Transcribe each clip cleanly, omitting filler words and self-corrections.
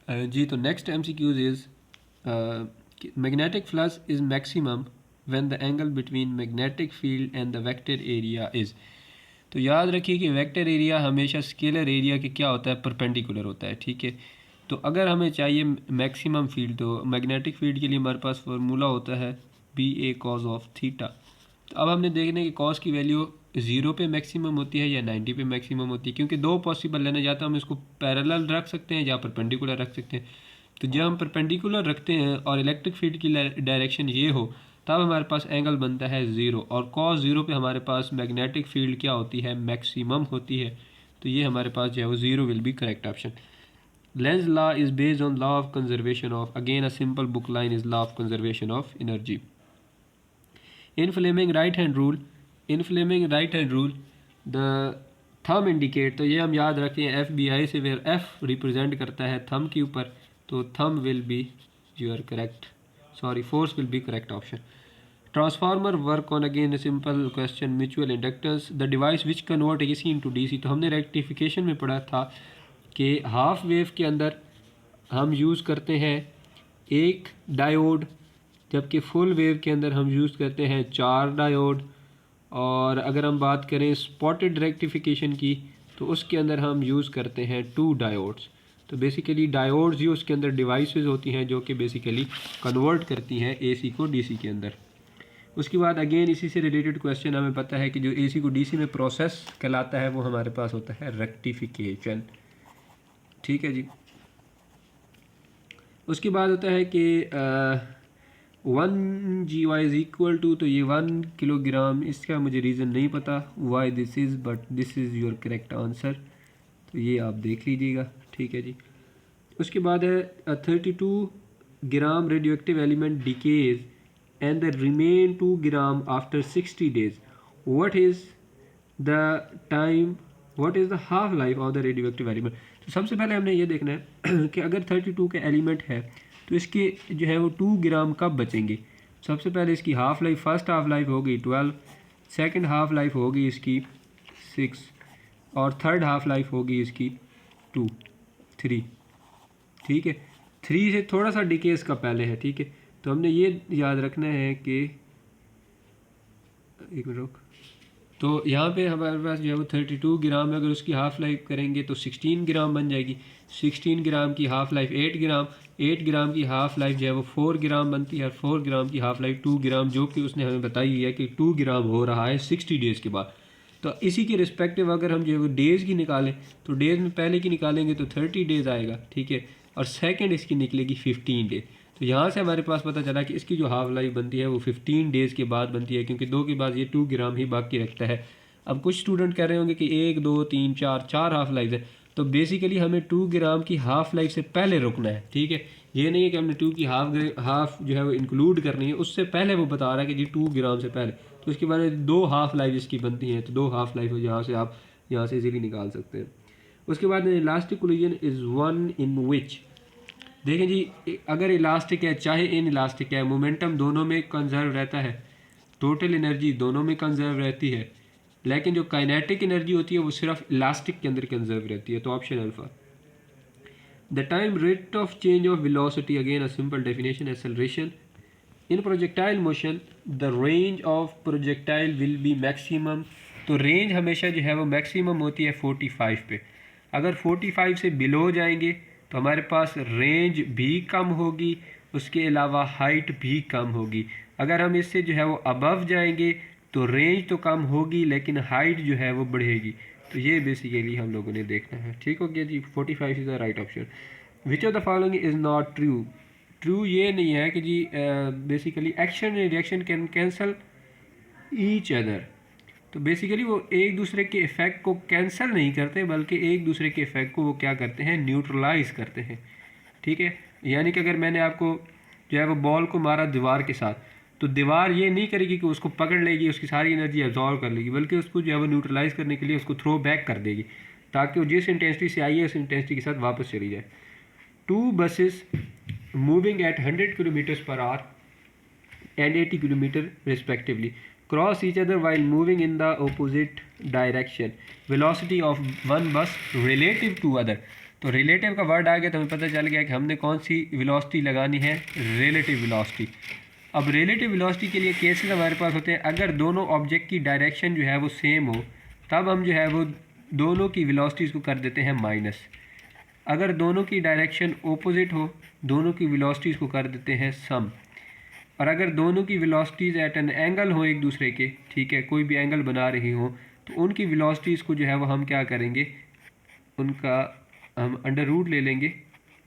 जी तो next MCQs is magnetic flux is maximum when the angle between magnetic field and the vector area is. तो याद रखिए कि vector area हमेशा scalar area के क्या होता है, परपेंडिकुलर होता है, ठीक है। तो अगर हमें चाहिए मैक्सिमम फील्ड, तो मैग्नेटिक फील्ड के लिए हमारे पास फार्मूला होता है BA cos ऑफ थीटा। तो अब हमने देखना है कि कॉस की वैल्यू 0 पे मैक्सिमम होती है या 90 पे मैक्सिमम होती है, क्योंकि दो पॉसिबल लेने जाता हम इसको पैरेलल रख सकते हैं या परपेंडिकुलर रख सकते हैं। तो जब हम परपेंडिकुलर रखते हैं और इलेक्ट्रिक फील्ड की डायरेक्शन ये हो, तब हमारे पास एंगल बनता है 0, और cos 0 पे हमारे पास मैग्नेटिक फील्ड क्या होती है, मैक्सिमम होती है। तो ये हमारे पास जो है वो 0 will be correct option. Lenz's law is based on law of conservation of, again a simple book line is law of conservation of energy. In Fleming right hand rule, the thumb indicate, तो ये हम याद रखें FBI से, where F represent करता है thumb के ऊपर, तो thumb will be your correct, sorry force will be correct option. Transformer work on, again a simple question, mutual inductance, the device which convert AC into DC। तो हमने rectification में पढ़ा था कि हाफ वेव के अंदर हम यूज़ करते हैं एक डायोड, जबकि फुल वेव के अंदर हम यूज़ करते हैं 4 डायोड। और अगर हम बात करें स्पॉटेड रेक्टिफिकेशन की, तो उसके अंदर हम यूज़ करते हैं 2 डायोड्स। तो बेसिकली डायोड्स ही उसके अंदर डिवाइसेस होती हैं जो कि बेसिकली कन्वर्ट करती हैं AC को DC के अंदर। उसके बाद अगेन इसी से रिलेटेड क्वेश्चन, हमें पता है कि जो AC को DC में प्रोसेस कहलाता है वो हमारे पास होता है रेक्टिफिकेशन, ठीक है जी। उसके बाद होता है कि 1 GY इज़ इक्वल टू, तो ये 1 किलोग्राम, इसका मुझे रीज़न नहीं पता why this is, but this is your correct answer. तो ये आप देख लीजिएगा, ठीक है जी। उसके बाद है 32 gram radio active element decays and the remain 2 gram after 60 days, what is the time, what is the half life of the radio active element. तो सबसे पहले हमने ये देखना है कि अगर 32 के एलिमेंट है तो इसके जो है वो 2 ग्राम कब बचेंगे। सबसे पहले इसकी half life, first half life होगी 12, सेकंड हाफ लाइफ होगी इसकी 6, और थर्ड हाफ लाइफ होगी इसकी 2, 3, ठीक है। 3 से थोड़ा सा डिके इसका पहले है, ठीक है। तो हमने ये याद रखना है कि एक मिनट रुक, तो यहाँ पे हमारे पास जो है वो 32 ग्राम है, अगर उसकी हाफ़ लाइफ करेंगे तो 16 ग्राम बन जाएगी। 16 ग्राम की हाफ़ लाइफ 8 ग्राम, 8 ग्राम की हाफ़ लाइफ जो है वो 4 ग्राम बनती है, 4 ग्राम की हाफ़ लाइफ 2 ग्राम, जो कि उसने हमें बताई है कि 2 ग्राम हो रहा है 60 डेज़ के बाद। तो इसी के रिस्पेक्टिव अगर हम जो है वो डेज़ की निकालें, तो डेज़ में पहले की निकालेंगे तो 30 डेज़ आएगा, ठीक है, और सेकेंड इसकी निकलेगी 15 डेज। तो यहाँ से हमारे पास पता चला कि इसकी जो हाफ लाइफ बनती है वो 15 डेज़ के बाद बनती है, क्योंकि 2 के बाद ये 2 ग्राम ही बाकी रखता है। अब कुछ स्टूडेंट कह रहे होंगे कि 1 2 3 4 हाफ लाइफ है, तो बेसिकली हमें 2 ग्राम की हाफ लाइफ से पहले रुकना है, ठीक है। ये नहीं है कि हमने 2 की हाफ जो है वो इंक्लूड करनी है, उससे पहले वो बता रहा है कि जी 2 ग्राम से पहले, तो उसके बाद 2 हाफ लाइफ इसकी बनती हैं, तो 2 हाफ लाइफ यहाँ से आप यहाँ से इजीली निकाल सकते हैं। उसके बाद elastic collision is one in which, देखें जी अगर इलास्टिक है चाहे इन इलास्टिक है, मोमेंटम दोनों में कंजर्व रहता है, टोटल एनर्जी दोनों में कंजर्व रहती है, लेकिन जो काइनेटिक एनर्जी होती है वो सिर्फ इलास्टिक के अंदर कंजर्व रहती है। तो option alpha. The time rate of change of velocity, again a simple definition, acceleration in projectile motion, the range of projectile will be maximum. तो रेंज हमेशा जो है वो मैक्सिमम होती है 45 पे। अगर 45 से बिलो जाएंगे तो हमारे पास रेंज भी कम होगी, उसके अलावा हाइट भी कम होगी। अगर हम इससे जो है वो अबव जाएंगे तो रेंज तो कम होगी लेकिन हाइट जो है वो बढ़ेगी। तो ये बेसिकली हम लोगों ने देखना है, ठीक हो गया जी। 45 is the right option. Which of the following is not true. True ये नहीं है कि जी basically action and reaction can cancel each other. तो बेसिकली वो एक दूसरे के इफ़ेक्ट को कैंसिल नहीं करते, बल्कि एक दूसरे के इफ़ेक्ट को वो क्या करते हैं, न्यूट्रलाइज करते हैं, ठीक है। यानी कि अगर मैंने आपको जो है वो बॉल को मारा दीवार के साथ, तो दीवार ये नहीं करेगी कि उसको पकड़ लेगी, उसकी सारी एनर्जी एब्जॉर्व कर लेगी, बल्कि उसको जो है वो न्यूट्रलाइज करने के लिए उसको थ्रो बैक कर देगी, ताकि वो जिस इंटेंसिटी से आई है उस इंटेंसिटी के साथ वापस चली जाए। 2 buses moving at 100 kilometers per hour and 80 kilometers respectively cross each other while moving in the opposite direction. Velocity of one bus relative to other. तो रिलेटिव का वर्ड आ गया तो हमें पता चल गया कि हमने कौन सी वेलोसिटी लगानी है, रिलेटिव वेलोसिटी। अब रिलेटिव वेलोसिटी के लिए केसेस हमारे पास होते हैं, अगर दोनों ऑब्जेक्ट की डायरेक्शन जो है वो सेम हो तब हम जो है वो दोनों की वेलोसिटीज़ को कर देते हैं माइनस। अगर दोनों की डायरेक्शन ओपोजिट हो दोनों की वेलोसिटीज़ को कर देते हैं सम। और अगर दोनों की वेलोसिटीज़ एट एन एंगल हो एक दूसरे के, ठीक है, कोई भी एंगल बना रही हो तो उनकी वेलोसिटीज़ को जो है वो हम क्या करेंगे, उनका हम अंडर रूट ले लेंगे,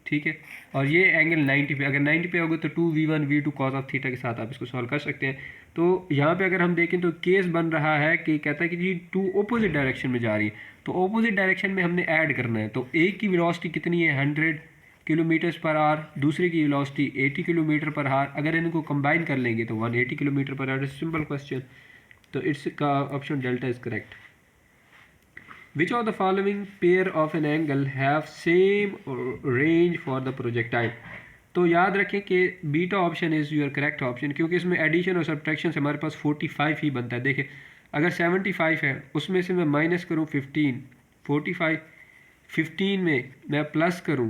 ठीक है। और ये एंगल 90 पे, अगर 90 पे होगा तो 2v1 v2 cos of theta के साथ आप इसको सॉल्व कर सकते हैं। तो यहाँ पे अगर हम देखें तो केस बन रहा है कि कहता है कि जी टू अपोजिट डायरेक्शन में जा रही है, तो अपोजिट डायरेक्शन में हमने ऐड करना है। तो एक की वेलोसिटी कितनी है 100 किलोमीटर पर आवर, दूसरे की वेलोसिटी 80 किलोमीटर पर आवर, अगर इनको कंबाइन कर लेंगे तो 180 kilometre per hour. Simple question, तो इट्स का option delta is correct. Which of the following pair of an angle have same range for the projectile? तो याद रखें कि beta option is your correct option, क्योंकि इसमें एडिशन और subtraction से हमारे पास 45 ही बनता है। देखिए अगर 75 है उसमें से मैं माइनस करूँ 15, 45, 15 में मैं प्लस करूँ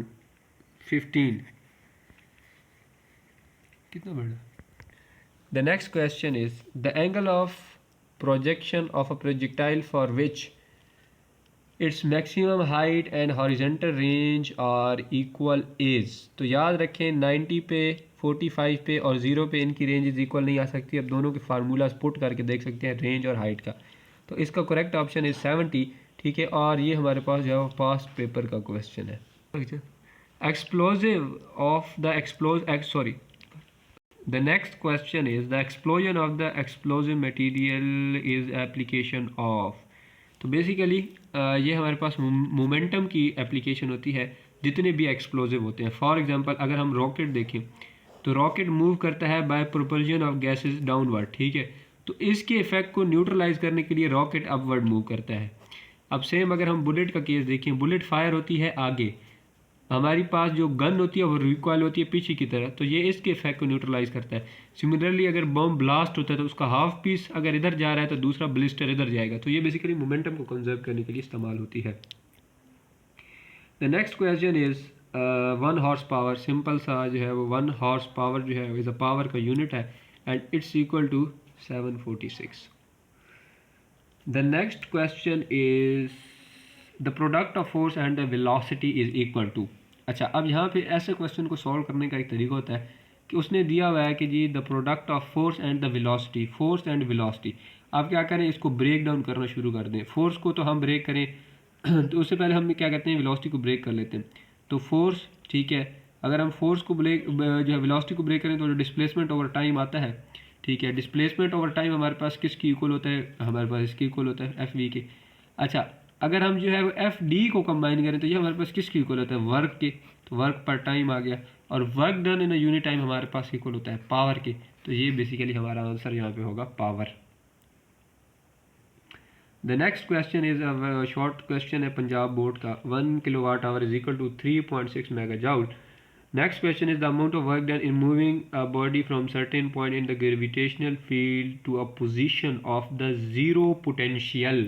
15, कितना बढ़ा। The next question is the angle of projection of a projectile for which its maximum height and horizontal range are equal is. तो याद रखें 90 पे, 45 पे और 0 पे इनकी रेंजेस इक्वल नहीं आ सकती। अब दोनों के फार्मूलाज पुट करके देख सकते हैं रेंज और हाइट का। तो इसका करेक्ट ऑप्शन इज 70, ठीक है। और ये हमारे पास जो है पास्ट पेपर का क्वेश्चन है। Explosive of the The next question is the explosion of the explosive material is application of। तो बेसिकली ये हमारे पास मोमेंटम की एप्लीकेशन होती है जितने भी एक्सप्लोजिव होते हैं। फॉर एग्जांपल अगर हम रॉकेट देखें तो रॉकेट मूव करता है by propulsion of gases downward, ठीक है। तो इसके इफेक्ट को न्यूट्रलाइज करने के लिए रॉकेट अपवर्ड मूव करता है। अब सेम अगर हम बुलेट का केस देखें, बुलेट फायर होती है आगे, हमारी पास जो गन होती है वो रिकॉइल होती है पीछे की तरह, तो ये इसके इफेक्ट को न्यूट्रलाइज करता है। सिमिलरली अगर बम ब्लास्ट होता है तो उसका हाफ पीस अगर इधर जा रहा है तो दूसरा ब्लिस्टर इधर जाएगा। तो ये बेसिकली मोमेंटम को कंजर्व करने के लिए इस्तेमाल होती है। The next question is 1 horse power. Simple सा जो है वो 1 हॉर्स पावर जो है इज अ पावर का यूनिट है and it's equal to 746। The next question is the product of force and the velocity is equal to. अच्छा, अब यहाँ पे ऐसे क्वेश्चन को सॉल्व करने का एक तरीका होता है कि उसने दिया हुआ है कि जी the product of force and the velocity, force and velocity. आप क्या करें, इसको ब्रेक डाउन करना शुरू कर दें। फोर्स को तो हम ब्रेक करें तो उससे पहले हम क्या करते हैं, वेलोसिटी को ब्रेक कर लेते हैं। तो फोर्स, ठीक है, अगर हम फोर्स को ब्रेक जो है वेलोसिटी को ब्रेक करें तो जो डिस्प्लेसमेंट ओवर टाइम आता है, ठीक है, डिस्प्लेसमेंट ओवर टाइम हमारे पास किसकी इक्वल होता है, हमारे पास इसकी इक्वल होता है एफ वी के। अच्छा, अगर हम जो है वो एफ डी को कंबाइन करें तो ये हमारे पास किसकी इक्वल होता है, वर्क के। तो वर्क पर टाइम आ गया और work done in a unit time हमारे पास इक्वल होता है पावर के। तो ये बेसिकली हमारा आंसर यहाँ पे होगा power. The next question is a short question है पंजाब बोर्ड का। 1 kilowatt hour is equal to 3.6 mega joule. Next question is the amount of work done in moving a body from certain point in the gravitational field to a position of the zero potential।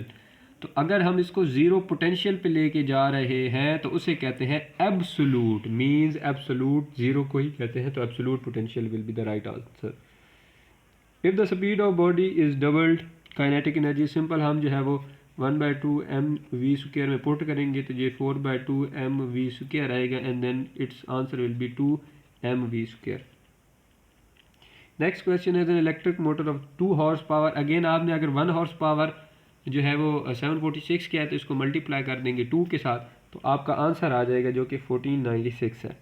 तो अगर हम इसको zero potential पे लेके जा रहे हैं तो उसे कहते हैं एब्सोल्यूट, मींस एब्सोल्यूट जीरो को ही कहते हैं। तो absolute potential will be the right answer. If the speed of body is doubled, kinetic energy simple हम जो है वो 1/2 mv² में पुट करेंगे तो ये 4/2 mv² आएगा and then it's answer will be 2 mv²। Next question is an electric motor of 2 horse power. Again आपने अगर 1 हॉर्स पावर जो है वो 746 किया है तो इसको मल्टीप्लाई कर देंगे 2 के साथ तो आपका आंसर आ जाएगा जो कि 1496 है।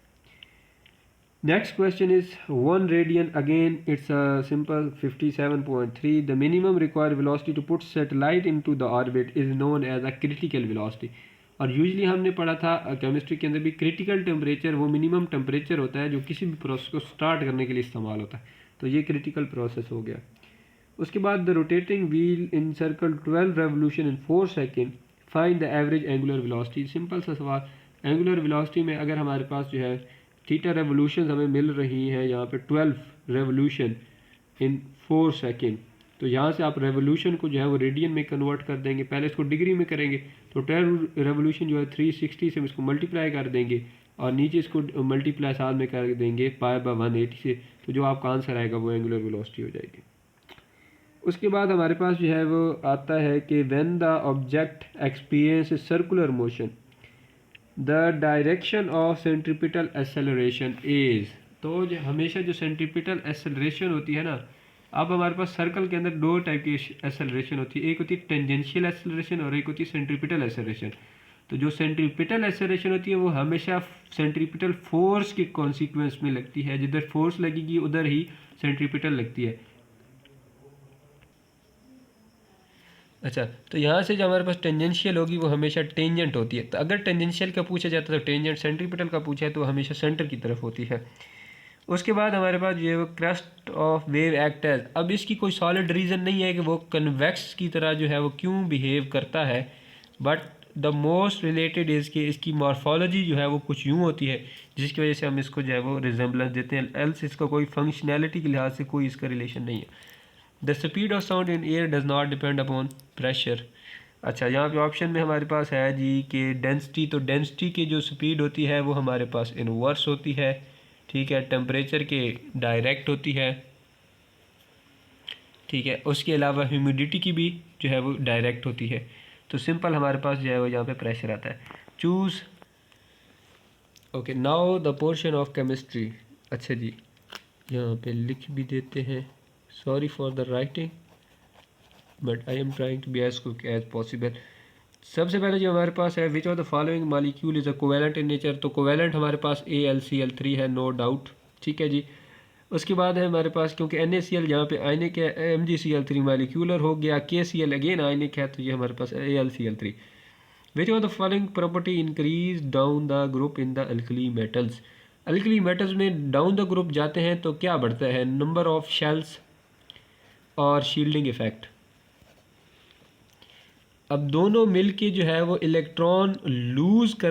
Next question is 1 radian. Again it's a simple 57.3। The minimum required velocity to put satellite into the orbit is known as a critical velocity. और यूजली हमने पढ़ा था केमिस्ट्री के अंदर भी, क्रिटिकल टेम्परेचर वो मिनिमम टेम्परेचर होता है जो किसी भी प्रोसेस को स्टार्ट करने के लिए इस्तेमाल होता है। तो ये क्रिटिकल प्रोसेस हो गया। उसके बाद the rotating wheel in circle 12 revolution in 4 second, find the average angular velocity. Simple सा सवाल। एंगुलर वेलोसिटी में अगर हमारे पास जो है थीटा रेवोल्यूशन हमें मिल रही हैं यहाँ पे 12 रेवोल्यूशन इन 4 सेकेंड, तो यहाँ से आप रेवोल्यूशन को जो है वो रेडियन में कन्वर्ट कर देंगे, पहले इसको डिग्री में करेंगे तो 10 रेवोल्यूशन जो है 360 से हम इसको मल्टीप्लाई कर देंगे और नीचे इसको मल्टीप्लाई साथ में कर देंगे पाई बाय 180 से, तो जो आपका आंसर आएगा वो एंगुलर वेलोसिटी हो जाएगी। उसके बाद हमारे पास जो है वो आता है कि when the object experience circular motion the direction of centripetal acceleration is, तो जो हमेशा जो सेंट्रीपिटल एक्सेलरेशन होती है ना, अब हमारे पास सर्कल के अंदर दो टाइप की एक्सेलरेशन होती है, एक होती है टेंजेंशियल एक्सेलरेशन और एक होती है सेंट्रीपिटल एक्सेलरेशन। तो जो सेंट्रीपिटल एक्सेलरेशन होती है वो हमेशा सेंट्रीपिटल फोर्स के कॉन्सिक्वेंस में लगती है, जिधर फोर्स लगेगी उधर ही सेंट्रीपिटल लगती है। अच्छा, तो यहाँ से जो हमारे पास टेंजेंशियल होगी वो हमेशा टेंजेंट होती है, तो अगर टेंजेंशियल का पूछा जाता है तो टेंजेंट, सेंट्रीपिटल का पूछा है तो हमेशा सेंटर की तरफ होती है। उसके बाद हमारे पास जो है वो क्रस्ट ऑफ वेव एक्ट है। अब इसकी कोई सॉलिड रीज़न नहीं है कि वो कन्वेक्स की तरह जो है वो क्यों बिहेव करता है, but the most related is कि इसकी मॉर्फोलॉजी जो है वो कुछ यूँ होती है जिसकी वजह से हम इसको जो है वो रिजेंबलेंस देते हैं, एल्स इसका कोई फंक्शनैलिटी के लिहाज से कोई इसका रिलेशन नहीं है। The speed of sound in air does not depend upon pressure. अच्छा, यहाँ पे ऑप्शन में हमारे पास है जी कि डेंसिटी, तो डेंसिटी की जो स्पीड होती है वो हमारे पास इनवर्स होती है, ठीक है, टेम्परेचर के डायरेक्ट होती है, ठीक है, उसके अलावा ह्यूमिडिटी की भी जो है वो डायरेक्ट होती है। तो सिंपल हमारे पास जो है वो यहाँ पे प्रेशर आता है। Choose okay, now the portion of chemistry. अच्छा जी, यहाँ पे लिख भी देते हैं, sorry for the writing but I am trying to be as quick as possible. सबसे पहले जो हमारे पास है, which of the following molecule is a covalent in nature, तो कोवेलेंट हमारे पास AlCl3 है, नो डाउट, ठीक है जी। उसके बाद है हमारे पास, क्योंकि NaCl यहाँ पे आयनिक है, MgCl3 मालिक्यूलर हो गया, KCl अगेन आयनिक है, तो ये हमारे पास AlCl3। Which of the following property increase down the group in the alkali metals, alkali metals में डाउन द ग्रुप जाते हैं तो क्या बढ़ता है, नंबर ऑफ शेल्स और शील्डिंग इफेक्ट। अब दोनों मिलके जो है वो इलेक्ट्रॉन लूज कर